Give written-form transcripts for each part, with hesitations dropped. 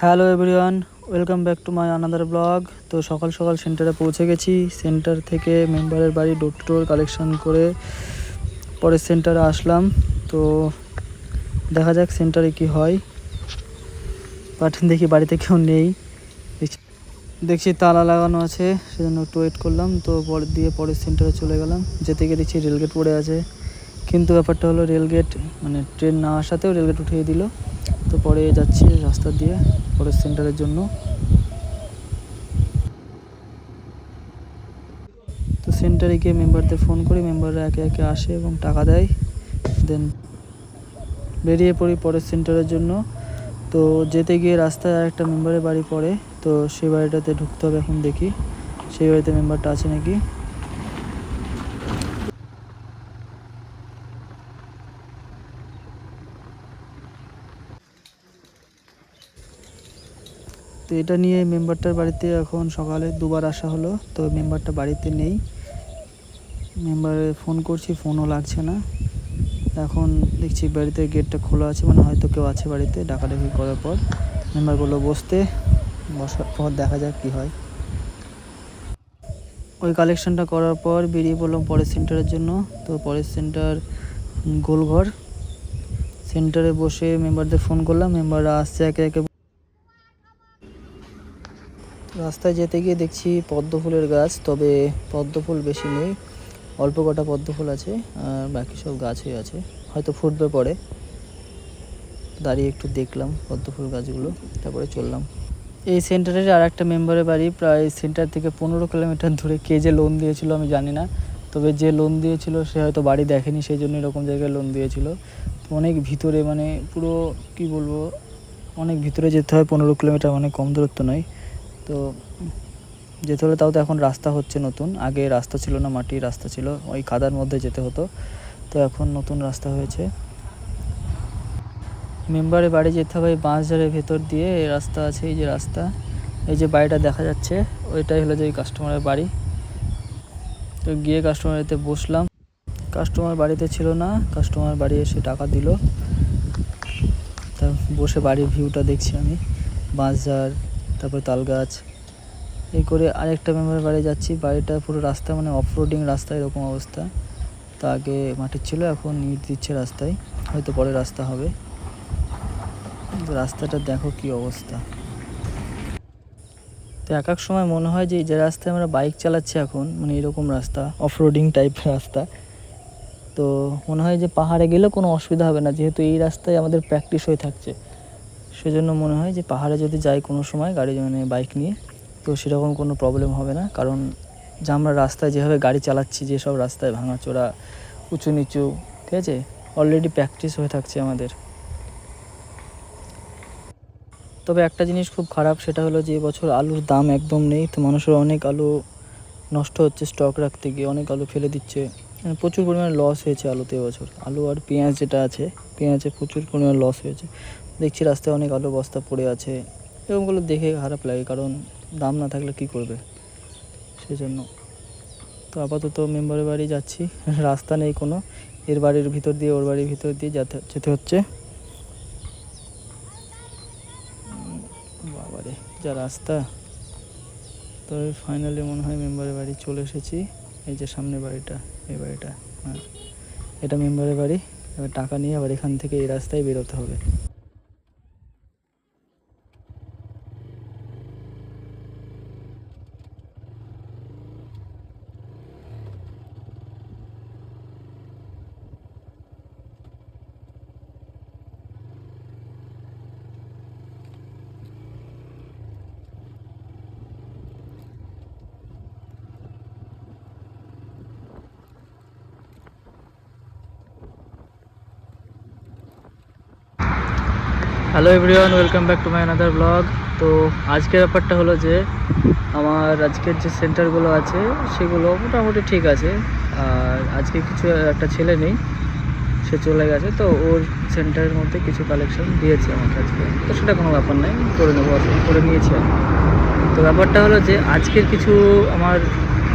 Hello everyone, welcome back to my another blog. তো সকাল সকাল সেন্টারে পৌঁছে গেছি। সেন্টার থেকে মেম্বারের বাড়ি ডোর টু ডোর কালেকশন করে পরে সেন্টারে আসলাম। তো দেখা যাক সেন্টারে কি হয়, বাট দেখি বাড়িতে কেউ নেই। দেখছি তালা লাগানো আছে, সেজন্য একটু ওয়েট করলাম। তো পরের সেন্টারে চলে গেলাম। যেতে গিয়ে দেখছি রেলগেট পড়ে আছে, কিন্তু ব্যাপারটা হলো রেলগেট মানে ট্রেন না আসাতেও রেলগেট উঠিয়ে দিল। তো পরে যাচ্ছি রাস্তা দিয়ে পরের সেন্টারের জন্য। তো সেন্টারে গিয়ে মেম্বারদের ফোন করি, মেম্বাররা একে একে আসে এবং টাকা দেয়। দেন বেরিয়ে পড়ি পরের সেন্টারের জন্য। তো যেতে গিয়ে রাস্তায় আরেকটা মেম্বারের বাড়ি পড়ে, তো সেই বাড়িটাতে ঢুকতে হবে। এখন দেখি সেই বাড়িতে মেম্বারটা আছে নাকি। তো এটা নিয়ে মেম্বারটার বাড়িতে এখন সকালে দুবার আসা হলো, তো মেম্বারটা বাড়িতে নেই। মেম্বারে ফোন করছি, ফোনও লাগছে না। এখন দেখছি বাড়িতে গেটটা খোলা আছে, মানে হয়তো কেউ আছে বাড়িতে। ডাকাডাকি করার পর মেম্বার বললো বসার পর দেখা যাক কী হয়। ওই কালেকশনটা করার পর বেরিয়ে পড়লাম পরের সেন্টারের জন্য। তো পরের সেন্টার গোলঘর। সেন্টারে বসে মেম্বারদের ফোন করলাম, মেম্বাররা আসছে একে একে। রাস্তায় যেতে গিয়ে দেখছি পদ্ম ফুলের গাছ, তবে পদ্ম ফুল বেশি নেই, অল্প কটা পদ্ম ফুল আছে, আর বাকি সব গাছই আছে, হয়তো ফুটবে পরে। দাঁড়িয়ে একটু দেখলাম পদ্ম ফুল গাছগুলো, তারপরে চললাম। এই সেন্টারের আর একটা মেম্বারের বাড়ি প্রায় সেন্টার থেকে 15 কিলোমিটার দূরে। কে যে লোন দিয়েছিল আমি জানি না, তবে যে লোন দিয়েছিল সে হয়তো বাড়ি দেখেনি, সেই জন্য এরকম জায়গায় লোন দিয়েছিল। অনেক ভিতরে, মানে পুরো কি বলবো, অনেক ভিতরে যেতে হয়। 15 কিলোমিটার মানে কম দূরত্ব নয়। তো যেতে হলে, তাও তো এখন রাস্তা হচ্ছে নতুন, আগে রাস্তা ছিল না, মাটির রাস্তা ছিল, ওই কাদার মধ্যে যেতে হতো। তো এখন নতুন রাস্তা হয়েছে। মেম্বারের বাড়ি যেতে হবে বাঁশঝাড়ের ভেতর দিয়ে। এই রাস্তা আছে, এই যে রাস্তা, এই যে বাড়িটা দেখা যাচ্ছে, ওইটাই হলো যে এই কাস্টমারের বাড়ি। তো গিয়ে কাস্টমার বাড়িতে বসলাম। কাস্টমার বাড়িতে ছিল না, কাস্টমার বাড়ি এসে টাকা দিল। তা বসে বাড়ির ভিউটা দেখছি আমি, বাঁশঝাড়, তারপর তাল গাছ। এই করে আরেকটা মেম্বারের বাড়ি যাচ্ছি। বাড়িটা পুরো রাস্তা মানে অফরোডিং রাস্তা, এরকম অবস্থা। তা আগে মাটির ছিল, এখন ইট দিচ্ছে রাস্তায়, হয়তো পরে রাস্তা হবে। রাস্তাটা দেখো কি অবস্থা। তো এক এক সময় মনে হয় যে রাস্তায় আমরা বাইক চালাচ্ছি এখন, মানে এরকম রাস্তা, অফরোডিং টাইপ রাস্তা, তো মনে হয় যে পাহাড়ে গেলে কোনো অসুবিধা হবে না, যেহেতু এই রাস্তায় আমাদের প্র্যাকটিস হয়ে থাকছে। সেজন্য মনে হয় যে পাহাড়ে যদি যাই কোনো সময় গাড়ি, মানে বাইক নিয়ে, তো সেরকম কোনো প্রবলেম হবে না। কারণ যে আমরা রাস্তায় যেভাবে গাড়ি চালাচ্ছি, যেসব রাস্তায় ভাঙাচোরা, উঁচু নিচু, ঠিক আছে, অলরেডি প্র্যাকটিস হয়ে থাকছে আমাদের। তবে একটা জিনিস খুব খারাপ, সেটা হলো যে এবছর আলুর দাম একদম নেই। তো মানুষের অনেক আলু নষ্ট হচ্ছে, স্টক রাখতে গিয়ে অনেক আলু ফেলে দিচ্ছে, মানে প্রচুর পরিমাণে লস হয়েছে আলুতে এবছর। আলু আর পেঁয়াজ যেটা আছে, পেঁয়াজে প্রচুর পরিমাণে লস হয়েছে। দেখছি রাস্তায় অনেক আলু বস্তা পড়ে আছে, এরকমগুলো দেখে খারাপ লাগে, কারণ দাম না থাকলে কী করবে, সেজন্য। তো আপাতত মেম্বারের বাড়ি যাচ্ছি, রাস্তা নেই কোনো, এর বাড়ির ভিতর দিয়ে ওর বাড়ির ভিতর দিয়ে যেতে হচ্ছে। বাবারে যা রাস্তা। তবে ফাইনালি মনে হয় মেম্বারের বাড়ি চলে এসেছি। এই যে সামনে বাড়িটা, এই বাড়িটা, হ্যাঁ এটা মেম্বারের বাড়ি। এবার টাকা নিয়ে আবার এখান থেকে এই রাস্তায় বেরোতে হবে। Hello everyone, welcome back to my another blog. তো আজকের ব্যাপারটা হলো যে আমার আজকের যে সেন্টারগুলো আছে সেগুলো মোটামুটি ঠিক আছে। আর আজকে কিছু একটা ছেলে নেই, সে চলে গেছে, তো ওর সেন্টারের মধ্যে কিছু কালেকশন দিয়েছে আমাকে আজকে। তো সেটা কোনো ব্যাপার নাই, করে নেবো, করে নিয়েছি আমি। তো ব্যাপারটা হলো যে আজকের কিছু আমার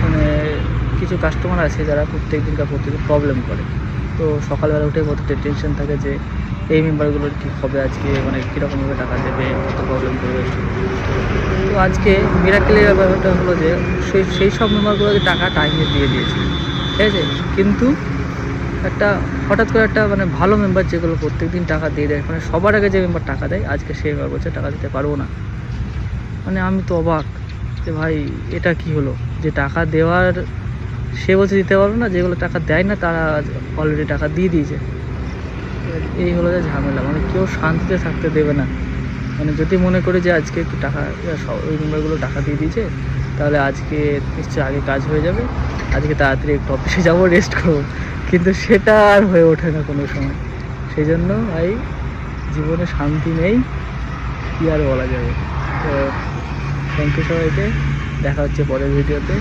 মানে কিছু কাস্টমার আছে যারা প্রত্যেকদিন প্রবলেম করে। তো সকালবেলা উঠে কত টেনশন থাকে যে এই মেম্বারগুলোর কী হবে আজকে, মানে কীরকমভাবে টাকা দেবে, কত প্রবলেম করবে। তো আজকে মিরাকেলের ব্যাপারটা হলো যে সেই সব মেম্বারগুলোকে টাকা টাইমে দিয়ে দিয়েছে, ঠিক আছে। কিন্তু একটা হঠাৎ করে একটা মানে ভালো মেম্বার যেগুলো প্রত্যেকদিন টাকা দিয়ে দেয়, মানে সবার আগে যে মেম্বার টাকা দেয়, আজকে সেই মেম্বার বলছে টাকা দিতে পারবো না। মানে আমি তো অবাক যে ভাই এটা কি হলো, যে টাকা দেওয়ার সে বলছে দিতে পারবো না, যেগুলো টাকা দেয় না তারা অলরেডি টাকা দিয়ে দিয়েছে। এই হলো যে ঝামেলা, মানে কেউ শান্তিতে থাকতে দেবে না। মানে যদি মনে করে যে আজকে একটু টাকা ওই মেম্বারগুলো টাকা দিয়ে দিয়েছে, তাহলে আজকে নিশ্চয়ই আগে কাজ হয়ে যাবে, আজকে তাড়াতাড়ি একটু অফিসে যাবো, রেস্ট করবো, কিন্তু সেটা আর হয়ে ওঠে না কোনো সময়। সেই জন্য ভাই জীবনে শান্তি নেই, কী আর বলা যাবে। তো থ্যাংক ইউ সবাইকে, দেখা হচ্ছে পরের ভিডিওতে।